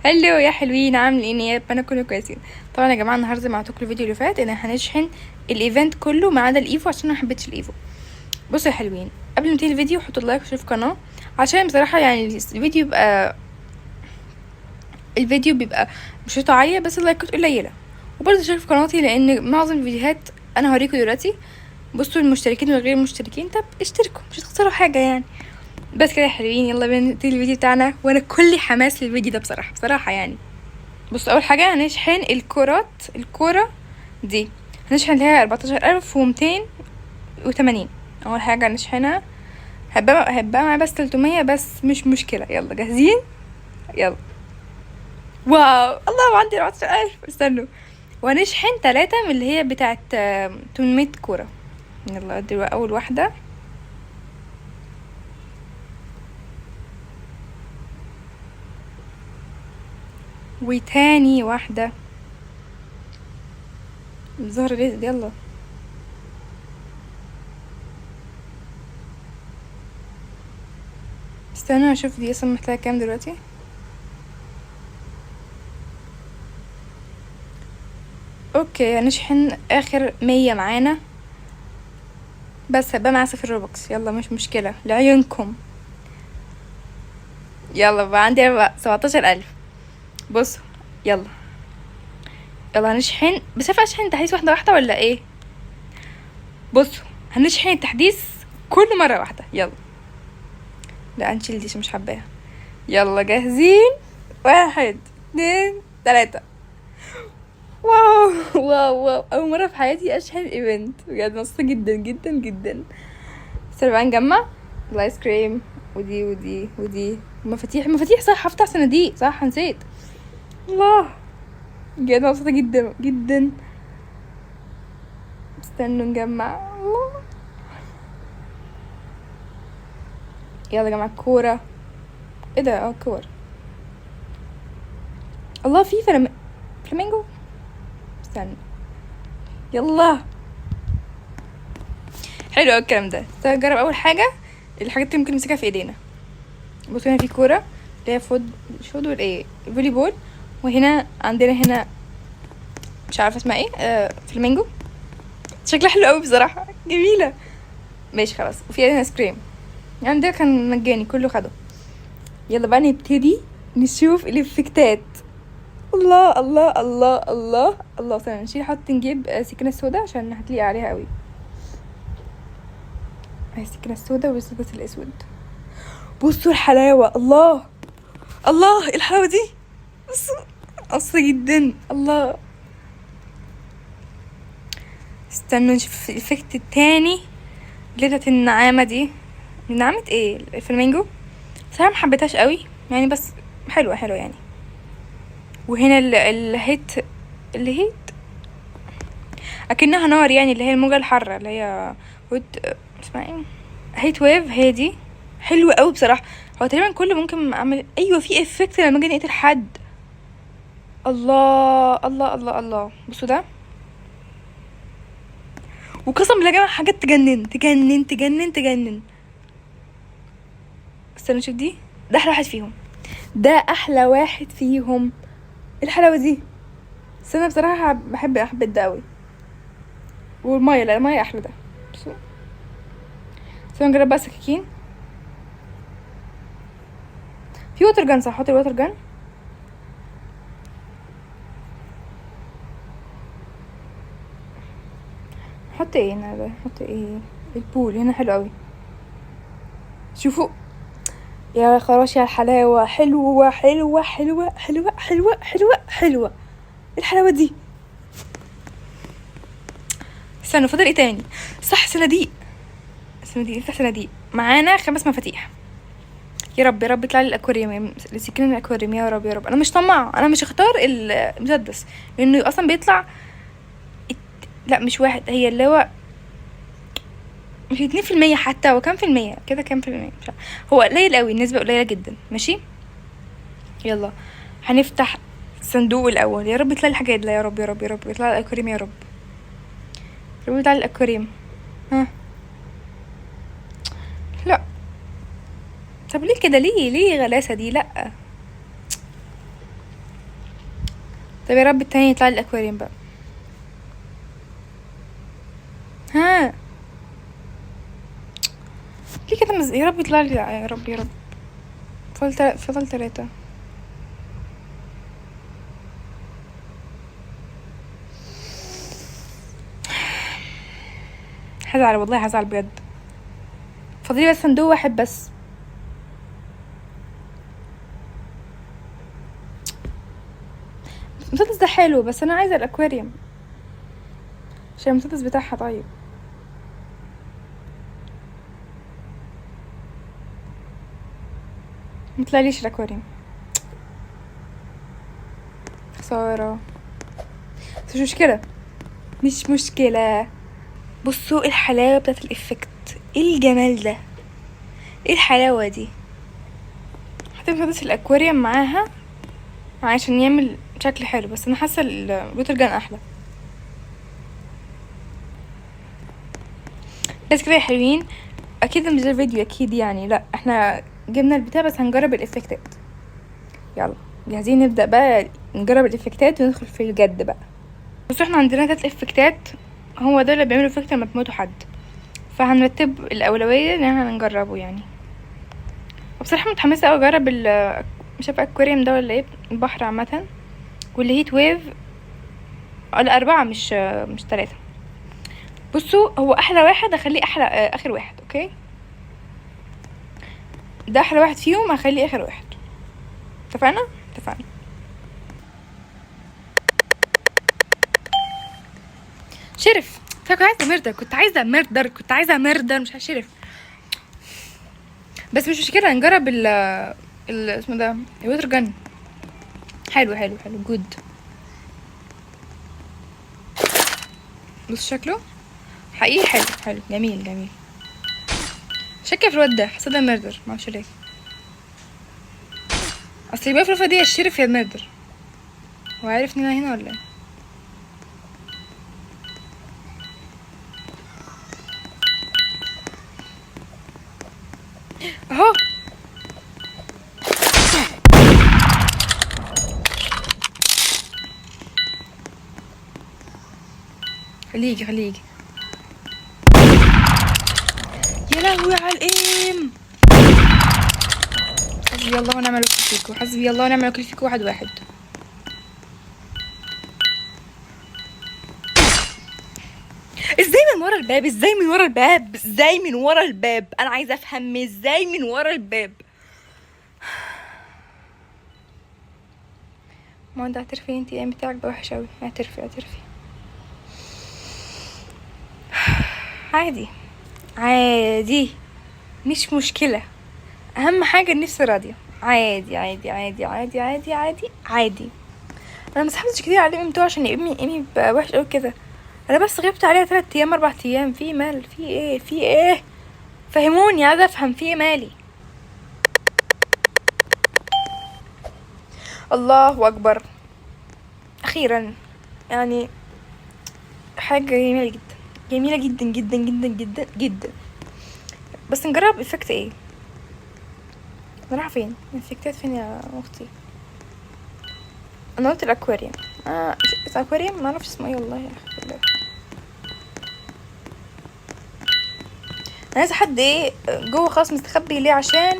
هلو يا حلوين، عاملين ايه؟ انا كله كويسين. طبعا يا جماعه النهارده زي ما قلت لكم الفيديو اللي فات ان هنشحن الايفنت كله ما عدا الايفو عشان انا ما حبيتش الايفو. بصوا يا حلوين، قبل ما نبتدي الفيديو حطوا لايك وشوفوا القناه عشان بصراحه يعني الفيديو بيبقى مش عاليه بس اللايكات قليله. وبرضه شوفوا قناتي لان معظم الفيديوهات انا هوريكم دلوقتي. بصوا المشتركين والغير المشتركين، طب اشتركوا مش هتخسروا حاجه يعني. بس كده يا حلوين، يلا بينا نبتدي الفيديو بتاعنا وانا كل حماس للفيديو ده بصراحه يعني. بص، اول حاجه هنشحن الكوره دي. هنشحن لها 14280. اول حاجه هنشحنها هبقى معايا بس 300 بس مش مشكله. يلا جاهزين؟ يلا. واو الله، عندي 14000. استنوا، وهنشحن 3 من اللي هي بتاعه 800 كوره. يلا دي اول واحده. وتاني واحده الزهر الاسود. يلا استنوا اشوف دي اصلا محتاجه كام دلوقتي. اوكي هنشحن اخر 100 معانا بس هبقى معايا 0 روبكس. يلا مش مشكله لعيونكم. يلا بقى عندي بقى 17000. بصوا يلا هنشحن. بس عارفه اشحن تحديث واحده ولا ايه؟ بصوا هنشحن التحديث كل مره واحده. يلا لا هنشيل دي عشان مش حباها. يلا جاهزين؟ 1 2 3. واو واو واو، اول مره في حياتي اشحن ايفنت بجد، مبسوطه جدا جدا جدا. بس بقى نجمع الايس كريم ودي مفاتيح. صح هفتح صناديق، صح نسيت. الله بجد مبسوطه جدا جدا. استنوا نجمع. الله يلا جماعة الكورة. ايه ده؟ كور. الله في فلامينجو. استنى يلا. حلو اوي الكلام ده. نجرب اول حاجة الحاجات اللي ممكن نمسكها في ايدينا. بصوا هنا في كورة اللي هي فود ايه، فولي بول. وهنا عندنا هنا مش عارفة اسمها ايه، فلامينجو. شكلها حلو قوي بصراحة، جميلة. ماشي خلاص. وفي هنا ايس كريم يعني ده كان مجاني كله خده. يلا بقى نبتدي نشوف الافكتات. الله الله الله الله الله. استنى نشيل، نجيب سكينة سودا عشان هتليق عليها قوي. هاي السكينة السودا والسدس الاسود. بصوا الحلاوة. الله الله الحلاوة دي. بصوا قصة جدا. الله استنوا نشوف الافكت التاني اللي بتاعت النعامة دي. نعمة ايه؟ الفلامينجو. صراحة محبتهاش قوي يعني بس حلوة يعني. وهنا الهيت اكنها نار يعني، اللي هي الموجة الحارة اللي هي اسمها ايه، هيت ويف. هي دي حلوة قوي بصراحة. هو تقريبا كل ممكن اعمل. ايوه في افكت لما اجي نقتل حد. الله الله الله الله. بصوا ده. وقسم بالله يا جماعة حاجات تجنن. استنى نشوف دي. ده احلى واحد فيهم. الحلاوة دي. بس انا بصراحة بحب ده قوي. والمية، لا المية احلى ده. بصوا نجرب بقى سكاكين. في ووتر جان، صح؟ حط الووتر جان. حط ايه هنا ده؟ حط ايه؟ البول هنا حلو قوي. شوفوا يا خراش يا الحلاوة. حلوة الحلاوة دي. استنوا فاضل ايه تاني؟ صح صناديق. نفتح صناديق. معانا 5 مفاتيح. يا رب يطلع لي الاكواريوم، السكينه من الاكواريوم. يا رب انا مش طماعه، انا مش هختار المسدس لانه اصلا بيطلع لا مش واحد، هي اللي هو مش 2% حتى. هو كام في المية كده؟ كام في المية مش عارف. هو قليل قوي، النسبه قليله جدا. ماشي يلا هنفتح الصندوق الاول. يا رب يطلع لي حاجه. لا يا رب يطلع لي الاكواريوم. يا رب يطلع لي الاكواريوم. ها لا. طب ليه كده؟ ليه غلاسه دي؟ لا طب يا رب التاني يطلع لي الاكواريوم بقى. ها ليه كده يا رب يطلع لي، يا رب يا رب. فضل 3. هزعل والله، هزعل بجد. فاضلي بس صندوق واحد بس. المسدس ده حلو بس انا عايزه الاكواريوم عشان المسدس بتاعها. طيب مطلعليش الاكواريوم، خساره. بس مش مشكله، مش مشكله. بصوا الحلاوه بتاعت الافكت، ايه الجمال ده، ايه الحلاوه دي. حطيت مسدس الاكواريوم معاها عشان يعمل شكل حلو، بس انا حاسه الوتر جان احلى. بس كده يا حلوين، اكيد مش ده الفيديو اكيد يعني، لا احنا جبنا البتاع بس هنجرب الافكتات. يلا جاهزين نبدا بقى نجرب الافكتات وندخل في الجد بقى. بصوا احنا عندنا 3 افكتات، هو ده اللي بيعملوا افكت لما تموتوا حد، فهنرتب الاولويه ان احنا نجربه يعني. وبصراحه متحمسه قوي اجرب مش عارفه اكواريوم ده ولا ايه، البحر عامه، واللي هيت ويف. لا 4 مش 3. بصوا هو احلى واحد اخليه احلى اخر واحد، اوكي. ده احلى واحد فيهم هخليه اخر واحد، اتفقنا. شرف. كنت عايزه مردر مش شرف. بس مش مشكله، نجرب اسمه ده الوتر جن. حلو جود. بص شكله حقيقي حلو جميل. شكل في الواد ده حسيت مردر، معرفش ليه. اصل يبقى في الوفا دي الشرف يا المردر. هو عارف ان انا هنا ولا ايه؟ اهو. خليه يجي. يا لهوي على الايم. حسبي الله ونعم الوكيل فيكو. 1-1. ازاي من ورا الباب، انا عايزه افهم ازاي من ورا الباب. ما انت اعترفي انت الايم بتاعك ده وحش اوي، اعترفي. عادي مش مشكله، اهم حاجه النفس راضيه. عادي. انا ما سحبتش كتير على الام بتوعه عشان ايمي بقى وحش قوي كده. انا بس غبت عليها 3 ايام 4 ايام. في مال، في ايه فهموني، عايزه افهم في ايه مالي. الله اكبر، اخيرا يعني حاجه جميله جدا. بس نجرب افكت ايه. نروح فين الافكتات فين يا اختي؟ انا قلت الاكواريوم. الاكواريوم ما اعرفش اسمه ايه والله يا اخي بالله. انا عايزه حد ايه جوه خلاص مستخبي ليه عشان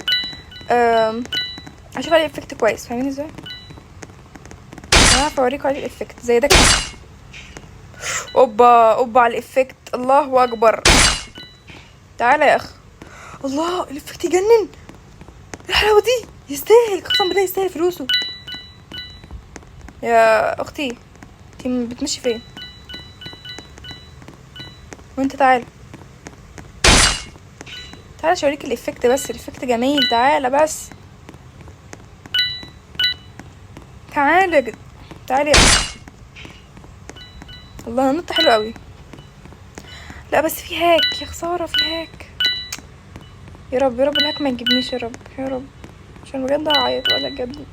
اشوف عليه افكت كويس، فاهمين ازاي؟ انا عارفه اوريكم عليه الافكت زي ده كده. اوبا على الافكت، الله اكبر. تعالى يا اخ. الله الافكت يجنن، الحلاوه دي يستاهل، قسما بالله يستاهل فلوسه. يا اختي انتي بتمشي فين؟ وانت تعالى شوريك الافكت، بس الافكت جميل. تعالى بس، تعالى الله النط حلو قوي. لا بس في هاك، يا خساره في هاك. يا رب الهاك ما يجيبنيش، يا رب عشان بجد هعيط ولا بجد.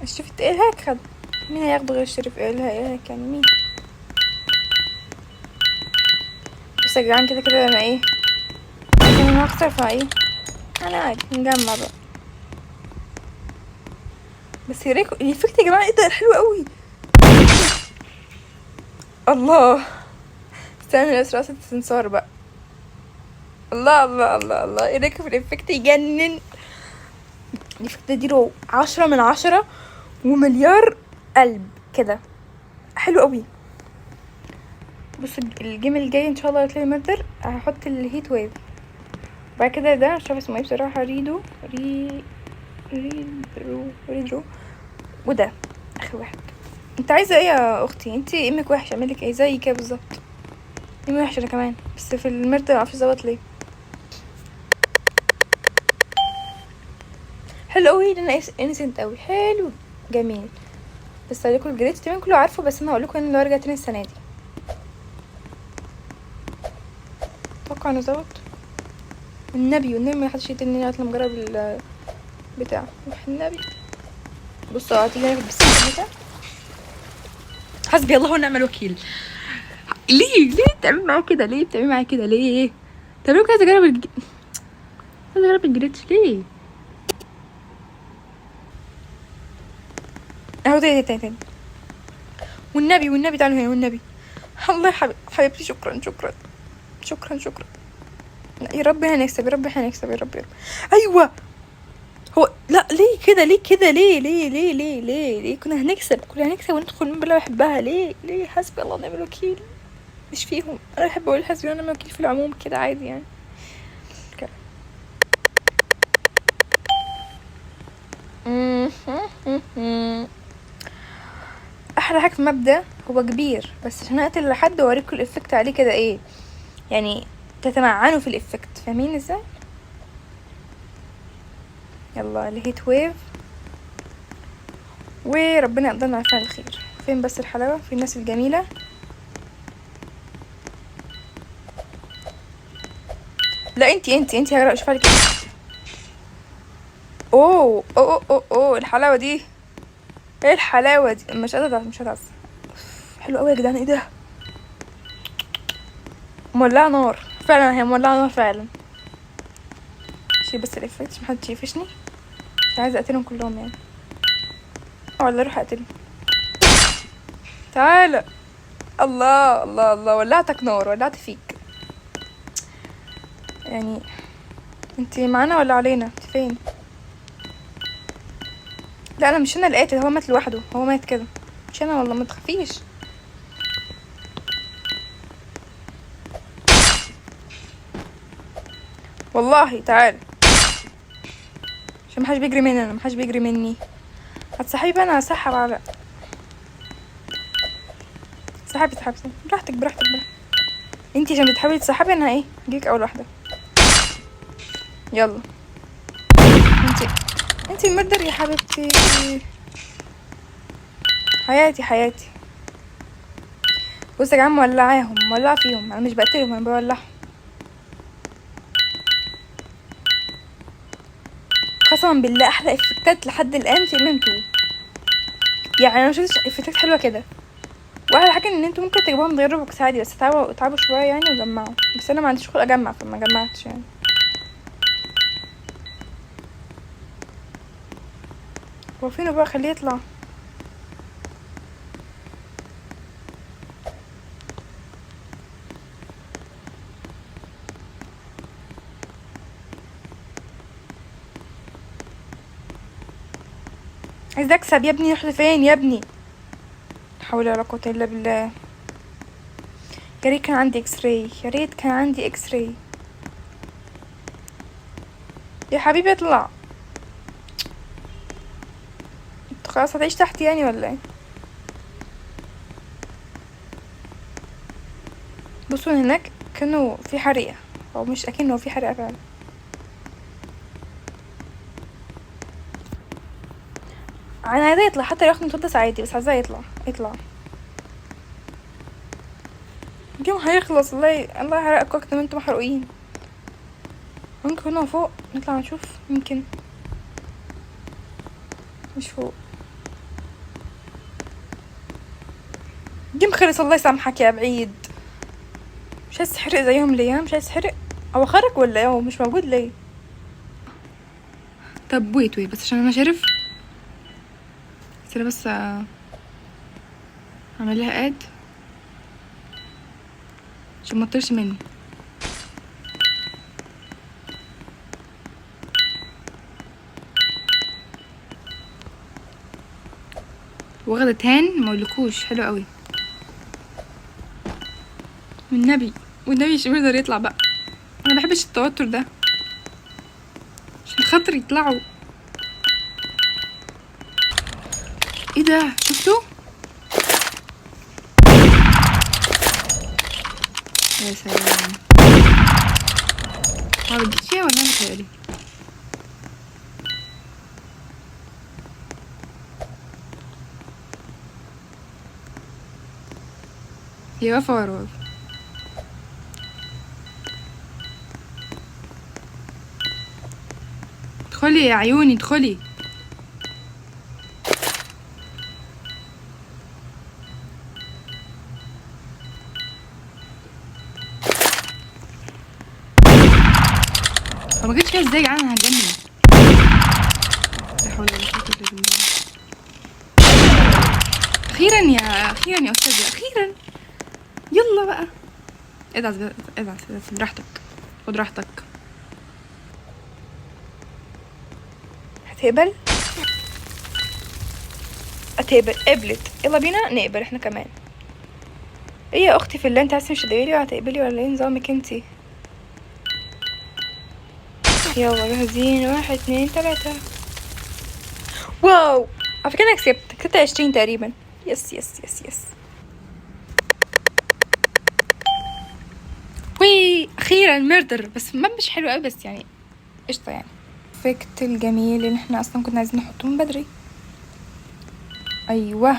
شفت ايه الهاك خد؟ مين هياخده غير الشريف؟ ايه الهاك يعني مين؟ بس يا جدعان كده انا ايه، انا هخسر فايه، انا عادي نجمع بقى. بس يوريكم الإفكت يا جماعة. ايه ده حلو قوي. الله استنى بس راسة السنسور بقى. الله الله الله الله ايه رايكم في الإفكت؟ يجنن. الإفكت دي له 10/10 ومليار قلب كده. حلو قوي. بص الجيم الجاي ان شاء الله هتلاقي مردر. هحط الهيت ويف بعد كده. ده مش عارفه اسمه ايه بصراحه. ريدرو وده اخر واحد. انت عايزه ايه يا اختي؟ انت امك وحشه اعملك ايه؟ زي كده بالظبط. امي وحشه انا كمان. بس في المردر معرفش ظبط ليه. حلو قوي. انا انسنت قوي. حلو جميل. بس عليكم الجريد تمام كله عارفه. بس انا هقول لكم ان لو رجع تاني السنه دي اتوقع انه ظبط. والنبي ما حدش يتني عشان مجرب البتاع. النبي بصوا هتيجي ناخد بالسكه بتاع. حسبي الله ونعم الوكيل. ليه بتعملي معايا كده؟ ليه بتعملي معايا كده؟ ليه طب عايزه اجرب الجريتش ليه؟ اهو تاني. والنبي تعالوا هنا والنبي. الله يا حبيبتي. شكرا. لا يا رب هنكسب يا رب. ايوه هو لا ليه كده ليه كنا هنكسب وندخل من بلا بحبها. ليه حسبي الله ونعم الوكيل. مش فيهم. انا بحب اقول حسبي الله ونعم الوكيل في العموم كده عادي يعني. احلى حاجه في المبدا هو كبير بس عشان اقتل لحد واوريكم الافكت عليه كده ايه يعني. تتمعنوا في الافكت. فاهمين ازاي؟ يلا الهيت ويف وربنا يقدرنا على فعل الخير. فين بس الحلاوه في الناس الجميله. لا انتي هقرا شوف عليك. اوه الحلاوه دي. ايه الحلاوه دي؟ مش قادره. حلو قوي يا جدعان. ايه ده؟ مولعه نار فعلا. هي مولعه نار فعلا. شيل بس الافكت عشان محدش يقفشني. مش عايزه اقتلهم كلهم يعني. ولا اروح اقتلهم. تعالى. الله ولعتك نار. ولعت فيك يعني. انتي معانا ولا علينا؟ انت فين؟ لا انا مش انا اللي قاتل. هو مات لوحده. هو مات كده. مش انا والله. ما تخافيش. والله تعال عشان محدش بيجري مني. انا محدش بيجري مني. هتسحبي بقى. انا هسحب على سحبي براحتك. انتي عشان بتحاولي تسحبي انا ايه هجيك اول واحده. يلا انتي المردر يا حبيبتي. حياتي. بص يا جماعه مولعه فيهم. انا مش بقتلهم انا بولعهم. قسما بالله احلى افكتات لحد الان في منتو. يعني انا مشفتش افكتات حلوه كده. واحلى حاجه ان انتوا ممكن تجيبوها من غير روبوكس عادي. بس تعبوا شويه يعني وجمعوا. بس انا ما عنديش خلق اجمع فما جمعتش يعني. هو فينه بقى؟ خليه يطلع. عايز اكسب يا ابني. رحت فين يا ابني؟ لا حول ولا قوه الا بالله. يا ريت كان عندي اكس راي. يا حبيبي اطلع. انت خلاص هتعيش تحت يعني ولا ايه؟ بصوا هناك كانوا في حريقه. او مش اكنه في حريقه فعلا. انا عايزاه يطلع حتى لو ياخد مسدس عادي. بس عايزاه يطلع. الجيم هيخلص. الله يحرقكم اكتر ما انتم محروقين. ممكن هنا فوق نطلع نشوف. يمكن مش فوق. الجيم خلص. الله يسامحك يا بعيد. مش عايز تحرق زيهم ليه؟ مش عايز تحرق. هو خرج ولا ايه؟ هو مش موجود ليه؟ طب ويت بس عشان انا شرف. انا بس اعمل لها اد عشان ما تطيرش مني. واخده تان ما اقولكوش حلو قوي والنبي مش يقدر يطلع بقى. انا ما بحبش التوتر ده عشان خاطر يطلعوا. ايه ده شفتوا؟ يا سلام. ما بديت فيها ولا انا متهيألي؟ هي واقفة ورا. ادخلي يا عيوني ادخلي. ما جيتش فيها ازاي؟ انا هتجنن. لا حول ولا قوة الا بالله. اخيرا يا استاذي اخيرا. يلا بقى ادعس براحتك. خد راحتك. هتقبل؟ قبلت. يلا بينا نقبل احنا كمان. ايه يا اختي في الله، انت عايزه مش تقبلي ولا هتقبلي ولا ايه نظامك انتي؟ يلا جاهزين، 1 2 3. واو على فكرة انا كسبت 20 تقريبا. يس. وي اخيرا ميردر، بس ما مش حلو قوي بس يعني قشطه يعني. الافكت الجميل اللي احنا اصلا كنا عايزين نحطه من بدري. ايوه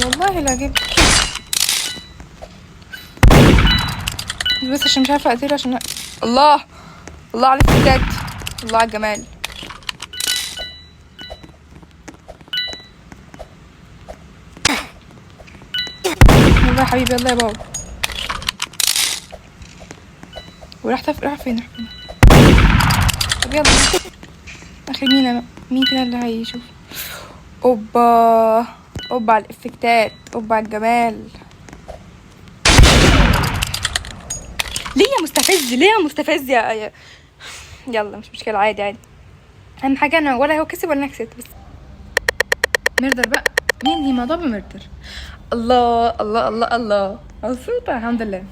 والله لا جبت بس عشان مش عارفه اقتله عشان الله على الفتات. الله على الجمال. يلا يا حبيبي يلا يا بابا. راح فين؟ طب يلا اخر مين فينا اللي هيشوف؟ اوبا على الافكتات، اوبا على الجمال. ليه يا مستفز يا يلا مش مشكلة عادي. اهم حاجة انا ولا هو كسب ولا انا كسبت. بس ميردر بقى. مين هي موضوع بميردر؟ الله مبسوطة الحمد لله.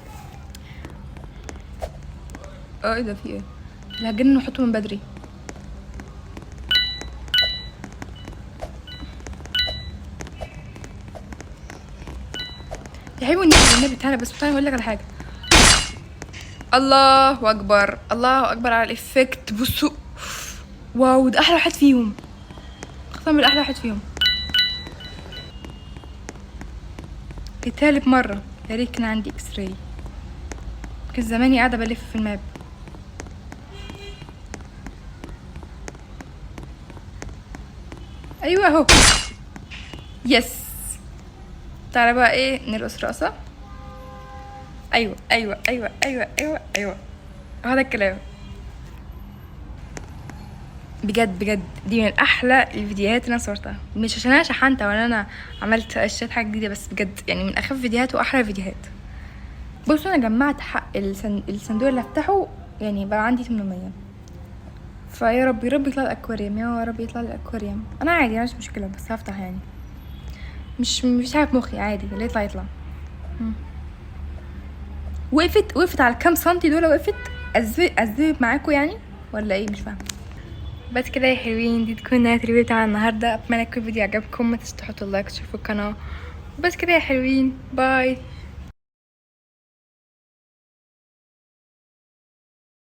ايه ده في ايه؟ اللي هجنن نحطه من بدري. يا حبيبي النبي تعالى بس تعالى اقول لك على حاجة. الله اكبر على الافكت. بصوا واو ده احلى واحد فيهم. اختار من احلى واحد فيهم. لتالت مرة يا ريت كان عندي اكس راي. كان زماني قاعدة بلف في الماب. ايوه اهو. يس. تعالى بقى ايه نرقص رقصة. ايوه هذا الكلام. بجد دي من احلى الفيديوهات اللي انا صورتها، مش عشان انا شحنت ولا انا عملت اشياء حاجه جديده، بس بجد يعني من اخف فيديوهات واحلى فيديوهات. بصوا انا جمعت حق الصندوق اللي افتحه يعني بقى عندي 800. فيا رب يطلع الاكواريوم، يا رب يطلع الاكواريوم. انا عادي مش مشكله بس هفتح يعني. مش عارف مخي عادي اللي يطلع. وقفت على كام سنتي دول. وقفت ازيب معاكم يعني ولا ايه مش فاهمه. بس كده يا حلوين، دي تكون نهايه الفيديو بتاع النهارده. اتمنى يكون الفيديو عجبكم، ما تنسوا تحطوا لايك وتشوفوا القناه. بس كده يا حلوين، باي.